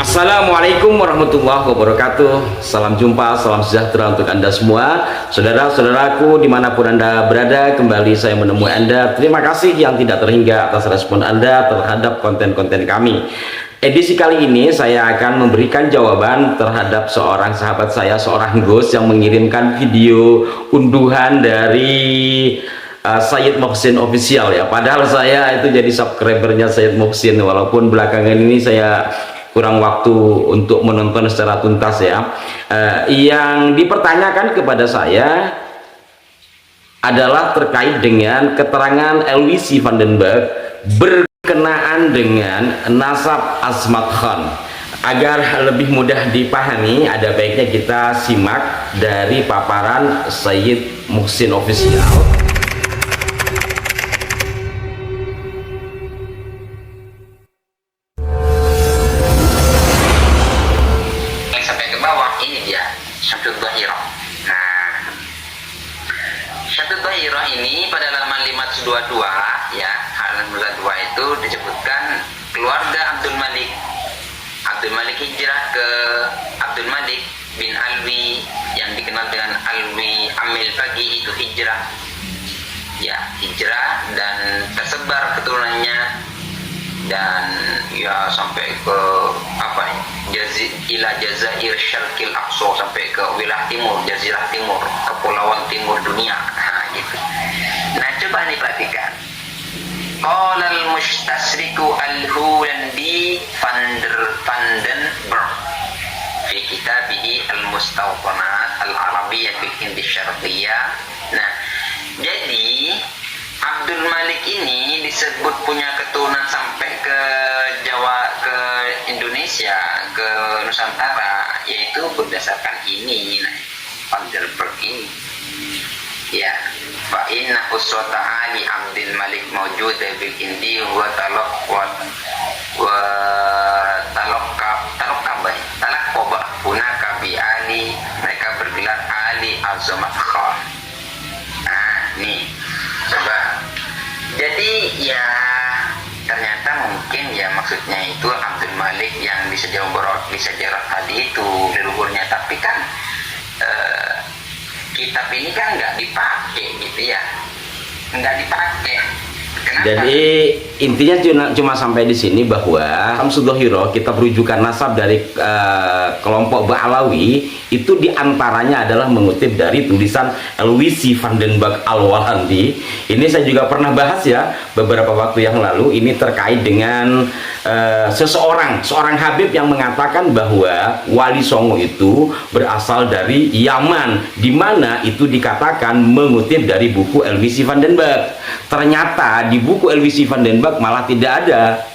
Assalamualaikum warahmatullahi wabarakatuh. Salam jumpa, salam sejahtera untuk Anda semua, saudara-saudaraku dimanapun Anda berada. Kembali saya menemui Anda. Terima kasih yang tidak terhingga atas respon Anda terhadap konten-konten kami. Edisi kali ini saya akan memberikan jawaban terhadap seorang sahabat saya, seorang Gus yang mengirimkan video unduhan dari Sayyid Muhsin Official ya. Padahal saya itu jadi subscribernya Sayyid Muhsin, walaupun belakangan ini saya kurang waktu untuk menonton secara tuntas ya. Yang dipertanyakan kepada saya adalah terkait dengan keterangan Elwisi van den Berg berkenaan dengan nasab Asmat Khan. Agar lebih mudah dipahami, ada baiknya kita simak dari paparan Sayyid Muhsin Official. Ini pada halaman 522 ya, halaman 2 itu disebutkan keluarga Abdul Malik. Abdul Malik hijrah ke Abdul Malik bin Alwi yang dikenal dengan Alwi Amil Pagi, itu hijrah ya, hijrah dan tersebar keturunannya dan ya sampai ke apa ya, ila Jazair Syarqil Aqsa, sampai ke wilayah timur, jazirah timur, kepulauan timur dunia. Gitu. Nah, coba nih perhatikan. Qala al-mustasriku al-Hulandi van den Berg fi kitabih al-Mustawtanat al-Arabiyyah fil Hindi Syarqiyyah. Nah, jadi Abdul Malik ini disebut punya keturunan sampai ke Jawa, ke Indonesia, ke Nusantara, yaitu berdasarkan ini, nah, Van den Berg ini. Ya, fa inna uswata ali Abdul Malik mawjuda bil Hindi wa talaqaba hunaka bi Ali, mereka bergelar Ali Azamat Khan. Nah, nih coba. Jadi ya ternyata mungkin ya maksudnya itu Abdul Malik yang di sejarah tadi itu leluhurnya, tapi kan kitab ini kan nggak dipakai gitu ya, nggak dipakai. Kenapa? Jadi intinya cuma sampai di sini bahwa Samsuddohiro, kitab rujukan nasab dari kelompok Ba'alawi, itu diantaranya adalah mengutip dari tulisan Elwisi van den Berg Al-Walhandi. Ini saya juga pernah bahas ya beberapa waktu yang lalu. Ini terkait dengan seorang Habib yang mengatakan bahwa Wali Songo itu berasal dari Yaman, di mana itu dikatakan mengutip dari buku Elwisi van den Berg. Ternyata di buku Elwisi van den Berg malah tidak ada.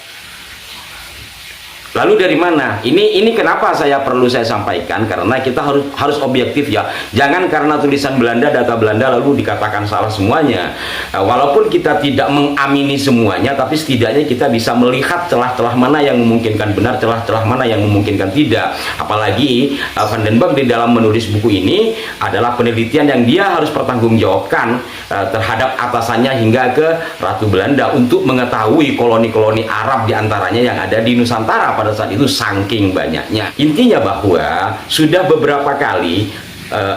Lalu dari mana? Ini kenapa saya sampaikan, karena kita harus objektif ya. Jangan karena tulisan Belanda, data Belanda lalu dikatakan salah semuanya. Walaupun kita tidak mengamini semuanya, tapi setidaknya kita bisa melihat celah-celah mana yang memungkinkan benar, celah-celah mana yang memungkinkan tidak. Apalagi Van den Berg di dalam menulis buku ini adalah penelitian yang dia harus pertanggungjawabkan terhadap atasannya hingga ke Ratu Belanda untuk mengetahui koloni-koloni Arab diantaranya yang ada di Nusantara pada saat itu saking banyaknya. Intinya bahwa sudah beberapa kali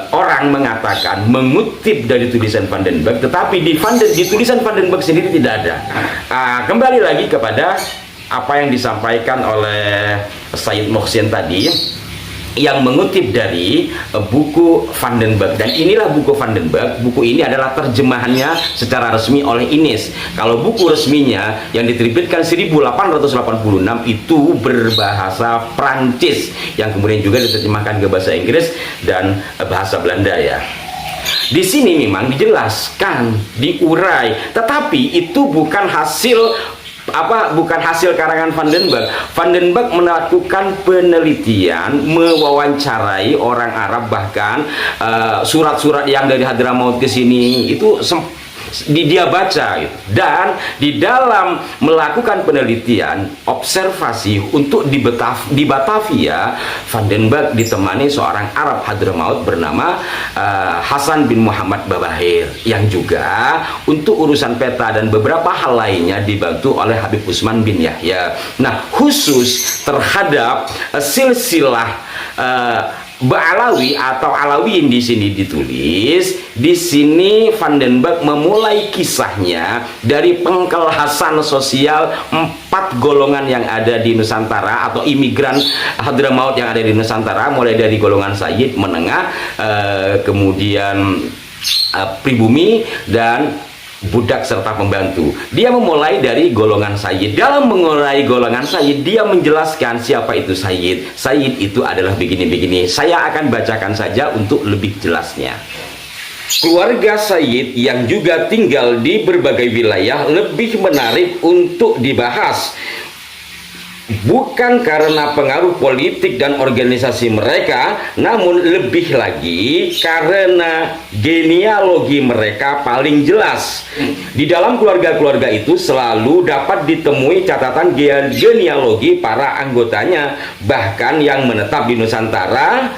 orang mengatakan mengutip dari tulisan Van den Berg, tetapi di tulisan Van den Berg sendiri tidak ada. Kembali lagi kepada apa yang disampaikan oleh Sayyid Muhsin tadi, yang mengutip dari buku Van den Berg. Dan inilah buku Van den Berg. Buku ini adalah terjemahannya secara resmi oleh Ines. Kalau buku resminya yang diterbitkan 1886 itu berbahasa Prancis, yang kemudian juga diterjemahkan ke bahasa Inggris dan bahasa Belanda ya. Di sini memang dijelaskan, diurai, tetapi itu bukan hasil karangan Van den Berg. Van den Berg melakukan penelitian, mewawancarai orang Arab, bahkan surat-surat yang dari Hadramaut ke sini itu dia baca gitu. Dan di dalam melakukan penelitian observasi untuk di Batavia, Van den Berg ditemani seorang Arab Hadramaut bernama Hasan bin Muhammad Babahir, yang juga untuk urusan peta dan beberapa hal lainnya dibantu oleh Habib Usman bin Yahya. Nah, khusus terhadap silsilah Ba'alawi atau Alawiyin di sini ditulis. Di sini Van den Berg memulai kisahnya dari pengkelasan sosial 4 golongan yang ada di Nusantara atau imigran Hadramaut yang ada di Nusantara, mulai dari golongan sayyid, menengah, kemudian pribumi, dan budak serta pembantu. Dia memulai dari golongan sayyid. Dalam mengurai golongan sayyid, dia menjelaskan siapa itu sayyid. Sayyid itu adalah begini-begini. Saya akan bacakan saja untuk lebih jelasnya. Keluarga sayyid yang juga tinggal di berbagai wilayah lebih menarik untuk dibahas, bukan karena pengaruh politik dan organisasi mereka, namun lebih lagi karena genealogi mereka paling jelas. Di dalam keluarga-keluarga itu selalu dapat ditemui catatan genealogi para anggotanya, bahkan yang menetap di Nusantara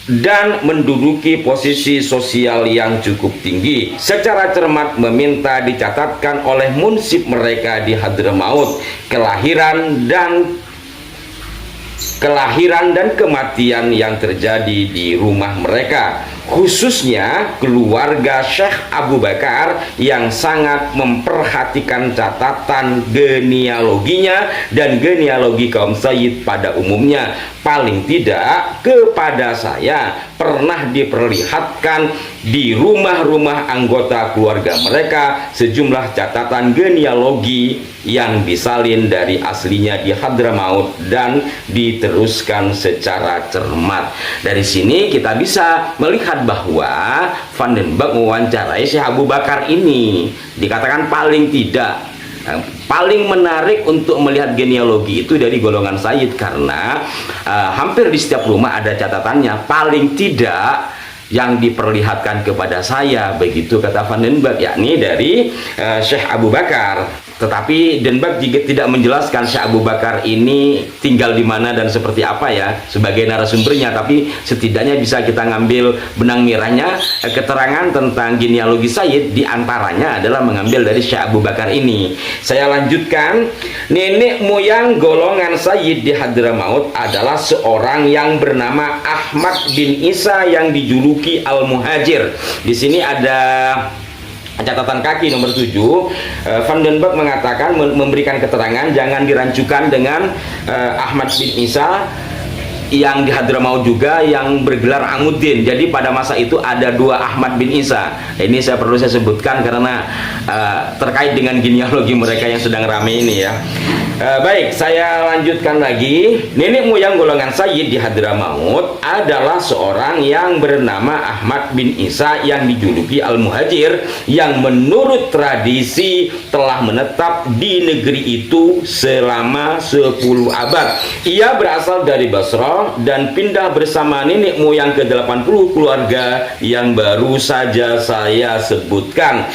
dan menduduki posisi sosial yang cukup tinggi. Secara cermat meminta dicatatkan oleh munsib mereka di Hadramaut kelahiran dan kematian yang terjadi di rumah mereka, khususnya keluarga Syekh Abu Bakar yang sangat memperhatikan catatan genealoginya dan genealogi kaum sayyid pada umumnya. Paling tidak kepada saya pernah diperlihatkan di rumah-rumah anggota keluarga mereka sejumlah catatan genealogi yang disalin dari aslinya di Hadramaut dan diteruskan secara cermat. Dari sini kita bisa melihat bahwa Van den Berg mewawancarai Syekh Abu Bakar ini. Dikatakan paling tidak paling menarik untuk melihat genealogi itu dari golongan sayyid, karena hampir di setiap rumah ada catatannya, paling tidak yang diperlihatkan kepada saya, begitu kata Van den Berg, yakni dari Syekh Abu Bakar. Tetapi den Berg juga tidak menjelaskan Syekh Abu Bakar ini tinggal di mana dan seperti apa ya sebagai narasumbernya, tapi setidaknya bisa kita ngambil benang merahnya. Keterangan tentang genealogi sayyid diantaranya adalah mengambil dari Syekh Abu Bakar ini. Saya lanjutkan. Nenek moyang golongan sayyid di Hadramaut adalah seorang yang bernama Ahmad bin Isa yang dijuluki Al-Muhajir. Di sini ada catatan kaki nomor 7. Van den Berg mengatakan, memberikan keterangan, jangan dirancukan dengan Ahmad bin Isa yang di Hadramaut juga yang bergelar Amuddin. Jadi pada masa itu ada 2 Ahmad bin Isa. Ini saya perlu saya sebutkan karena terkait dengan genealogi mereka yang sedang ramai ini ya. Baik, saya lanjutkan lagi. Nenek moyang golongan sayyid di Hadramaut adalah seorang yang bernama Ahmad bin Isa yang dijuluki Al-Muhajir, yang menurut tradisi telah menetap di negeri itu selama 10 abad. Ia berasal dari Basra dan pindah bersama nenek moyang ke-80 keluarga yang baru saja saya sebutkan.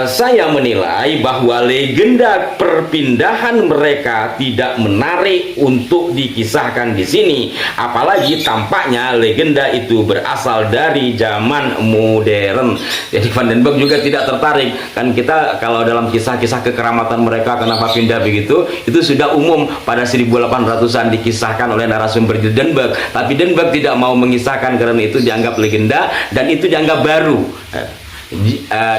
Saya menilai bahwa legenda perpindahan mereka tidak menarik untuk dikisahkan di sini, apalagi tampaknya legenda itu berasal dari zaman modern. Jadi Van den Berg juga tidak tertarik. Kan kita kalau dalam kisah-kisah kekeramatan mereka kenapa pindah begitu, itu sudah umum pada 1800-an dikisahkan oleh narasumber den Berg, tapi den Berg tidak mau mengisahkan karena itu dianggap legenda dan itu dianggap baru.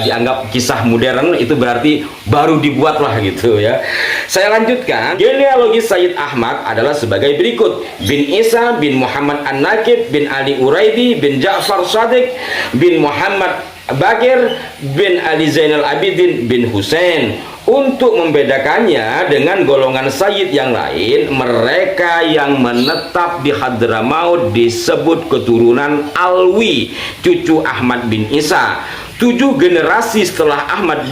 Dianggap kisah modern, itu berarti baru dibuat lah gitu ya. Saya lanjutkan. Genealogi Sayyid Ahmad adalah sebagai berikut: bin Isa bin Muhammad An-Nakib bin Ali Uraidi bin Ja'far Shadiq bin Muhammad Bakir bin Ali Zainal Abidin bin Husain. Untuk membedakannya dengan golongan sayyid yang lain, mereka yang menetap di Hadramaut disebut keturunan Alwi, cucu Ahmad bin Isa. 7 generasi setelah Ahmad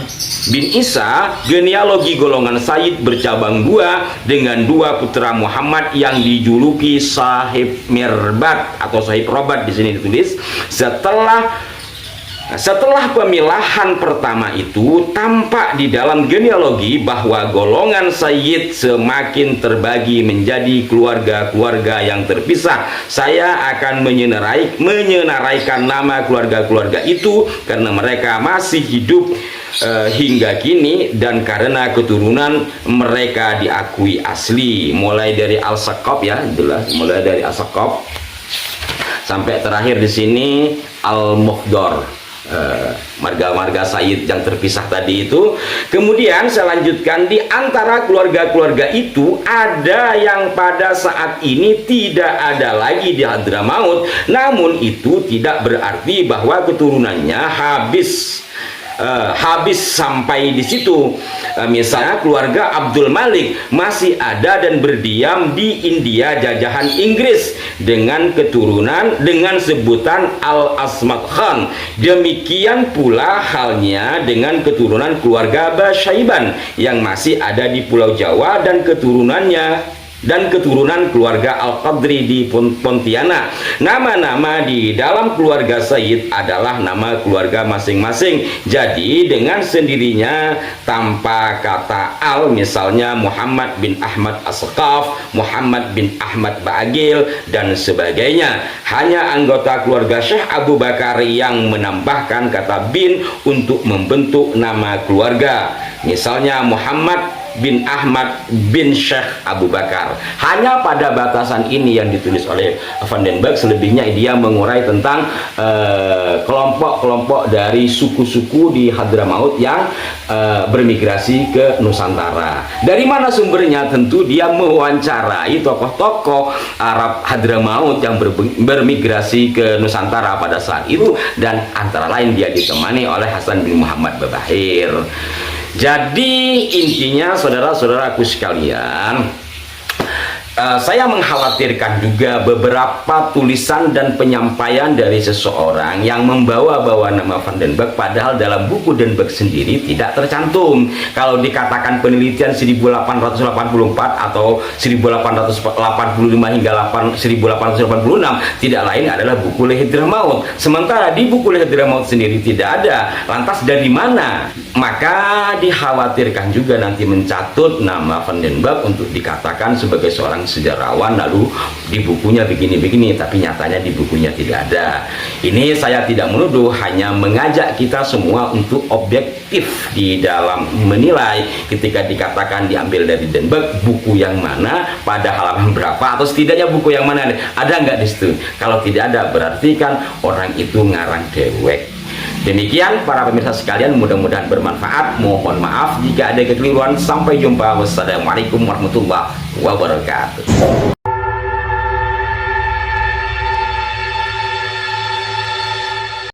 bin Isa, genealogi golongan sayyid bercabang 2 dengan 2 putra Muhammad yang dijuluki Sahib Mirbat atau Sahib Robat di sini ditulis. Setelah Nah, setelah pemilahan pertama itu, tampak di dalam genealogi bahwa golongan Sayyid semakin terbagi menjadi keluarga-keluarga yang terpisah. Saya akan menyenaraikan nama keluarga-keluarga itu karena mereka masih hidup hingga kini dan karena keturunan mereka diakui asli, mulai dari Al-Saqqaf ya, jelas mulai dari Al-Saqqaf sampai terakhir di sini Al-Mukhdar, marga-marga Sayyid yang terpisah tadi itu. Kemudian saya lanjutkan, di antara keluarga-keluarga itu ada yang pada saat ini tidak ada lagi di Hadramaut, namun itu tidak berarti bahwa keturunannya habis sampai di situ. Misalnya keluarga Abdul Malik masih ada dan berdiam di India jajahan Inggris dengan keturunan dengan sebutan Al Asmat Khan. Demikian pula halnya dengan keturunan keluarga Basyaiban yang masih ada di Pulau Jawa dan keturunan keluarga Al-Qadri di Pontianak. Nama-nama di dalam keluarga Sayyid adalah nama keluarga masing-masing. Jadi dengan sendirinya tanpa kata Al, misalnya Muhammad bin Ahmad As-Saqqaf, Muhammad bin Ahmad Ba'agil dan sebagainya. Hanya anggota keluarga Syekh Abu Bakar yang menambahkan kata bin untuk membentuk nama keluarga. Misalnya Muhammad bin Ahmad bin Syekh Abu Bakar. Hanya pada batasan ini yang ditulis oleh Van den Berg. Selebihnya dia mengurai tentang kelompok-kelompok dari suku-suku di Hadramaut yang bermigrasi ke Nusantara. Dari mana sumbernya? Tentu dia mewawancarai tokoh-tokoh Arab Hadramaut yang bermigrasi ke Nusantara pada saat itu, dan antara lain dia ditemani oleh Hasan bin Muhammad Babahir. Jadi intinya saudara-saudaraku sekalian, saya mengkhawatirkan juga beberapa tulisan dan penyampaian dari seseorang yang membawa-bawa nama Van den Berg, padahal dalam buku den Berg sendiri tidak tercantum. Kalau dikatakan penelitian 1884 atau 1885 hingga 1886, tidak lain adalah buku Lehidra Maut. Sementara di buku Lehidra Maut sendiri tidak ada. Lantas dari mana? Maka dikhawatirkan juga nanti mencatut nama Van den Berg untuk dikatakan sebagai seorang sejarawan, lalu di bukunya begini-begini, tapi nyatanya di bukunya tidak ada. Ini saya tidak menuduh, hanya mengajak kita semua untuk objektif di dalam menilai. Ketika dikatakan diambil dari den Berg, buku yang mana, pada halaman berapa, atau setidaknya buku yang mana, ada nggak di situ? Kalau tidak ada, berarti kan orang itu ngarang dewek. Demikian para pemirsa sekalian, mudah-mudahan bermanfaat. Mohon maaf jika ada kekeliruan. Sampai jumpa. Wassalamualaikum warahmatullahi wabarakatuh.